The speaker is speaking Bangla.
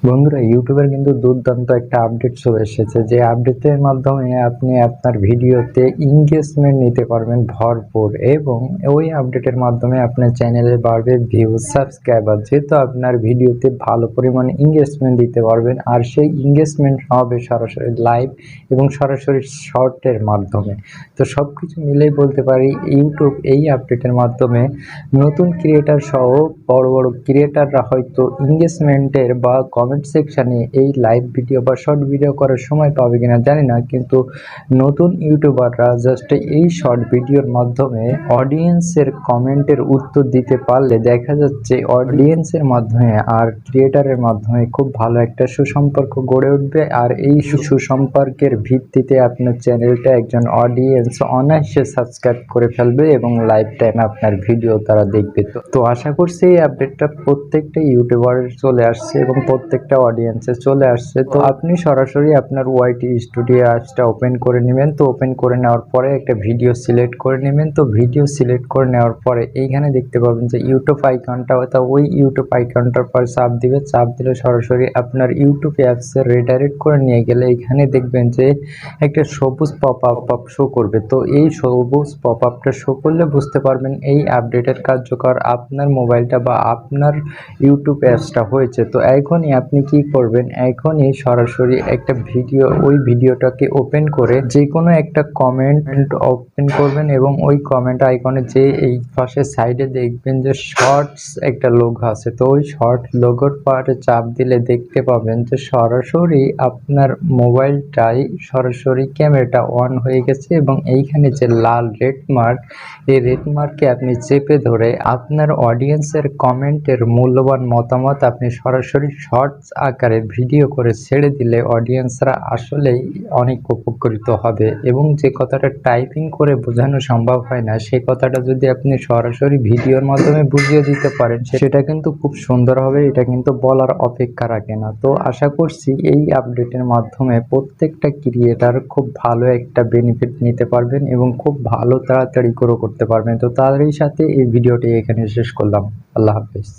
বন্ধুরা, ইউটিউবের কিন্তু দুর্দান্ত একটা আপডেট চলে এসেছে, যে আপডেটের মাধ্যমে আপনি আপনার ভিডিওতে এঙ্গেজমেন্ট নিতে পারবেন ভরপুর, এবং ওই আপডেটের মাধ্যমে আপনার চ্যানেলে বাড়বে ভিউ, সাবস্ক্রাইবার। যেহেতু আপনার ভিডিওতে ভালো পরিমাণে এঙ্গেজমেন্ট দিতে পারবেন, আর সেই এঙ্গেজমেন্ট হবে সরাসরি লাইভ এবং সরাসরি শর্টের মাধ্যমে। তো সব কিছু মিলেই বলতে পারি ইউটিউব এই আপডেটের মাধ্যমে নতুন ক্রিয়েটার সহ বড় বড় ক্রিয়েটাররা হয়তো এঙ্গেজমেন্টের বা কমেন্ট সেকশানে এই লাইভ ভিডিও বা শর্ট ভিডিও করার সময় পাবে কিনা জানি না, কিন্তু নতুন ইউটিউবাররা জাস্ট এই শর্ট ভিডিওর মাধ্যমে অডিয়েন্সের কমেন্টের উত্তর দিতে পারলে দেখা যাচ্ছে অডিয়েন্সের মাধ্যমে আর ক্রিয়েটারের মাধ্যমে খুব ভালো একটা সুসম্পর্ক গড়ে উঠবে। আর এই সুসম্পর্কের ভিত্তিতে আপনার চ্যানেলটা একজন অডিয়েন্স অনায়াসে সাবস্ক্রাইব করে ফেলবে এবং লাইফ টাইম আপনার ভিডিও তারা দেখবে। তো আশা করছি এই আপডেটটা প্রত্যেকটা ইউটিউবারের চলে আসছে এবং প্রত্যেকটা অডিয়েন্সে চলে আসছে। তো আপনি সরাসরি আপনার ওয়াইটি স্টুডিও অ্যাপসটা ওপেন করে নেবেন। তো ওপেন করে নেওয়ার পরে একটা ভিডিও সিলেক্ট করে নেবেন। তো ভিডিও সিলেক্ট করে নেওয়ার পরে এইখানে দেখতে পাবেন যে ইউটিউব আইকনটা, অর্থাৎ ওই ইউটিউব আইকনটার পর চাপ দিবে। চাপ দিলে সরাসরি আপনার ইউটিউব অ্যাপসে রিডাইরেক্ট করে নিয়ে গেলে এখানে দেখবেন যে একটা সবুজ পপ আপ শো করবে। তো এই সবুজ পপ আপটা শো করলে বুঝতে পারবেন এই আপডেটের কার্যকর আপনার মোবাইলটা বা আপনার ইউটিউব অ্যাপসটা হয়েছে। তো এখনই আপনি কি করবেন, এখনই সরাসরি একটা ভিডিও, ওই ভিডিওটাকে ওপেন করে যে কোনো একটা কমেন্ট ওপেন করবেন এবং ওই কমেন্ট আইকনে যে এই পাশে সাইডে দেখবেন যে শর্টস একটা লোগো আছে। তো ওই শর্ট লোগোর পাশে চাপ দিলে দেখতে পাবেন যে সরাসরি আপনার মোবাইলটাই সরাসরি ক্যামেরাটা অন হয়ে গেছে এবং এইখানে যে লাল রেড মার্ক, এই রেড মার্কে আপনি চেপে ধরে আপনার অডিয়েন্সের কমেন্টের মূল্যবান মতামত আপনি সরাসরি শর্টস আকারে ভিডিও করে ছেড়ে দিলে অডিয়েন্সরা আসলেই অনেক উপকৃত হবে। এবং যে কথাটা টাইপিং করে বোঝানো সম্ভব হয় না, সেই কথাটা যদি আপনি সরাসরি ভিডিওর মাধ্যমে বুঝিয়ে দিতে পারেন, সেটা কিন্তু খুব সুন্দর হবে। এটা কিন্তু বলার অপেক্ষা রাখে না। তো আশা করছি এই আপডেটের মাধ্যমে প্রত্যেকটা ক্রিয়েটার খুব ভালো একটা বেনিফিট নিতে পারবেন এবং খুব ভালো তাড়াতাড়ি গ্রো করতে পারবেন। তো তারই সাথে এই ভিডিওটি এখানে শেষ করলাম। আল্লাহ হাফেজ।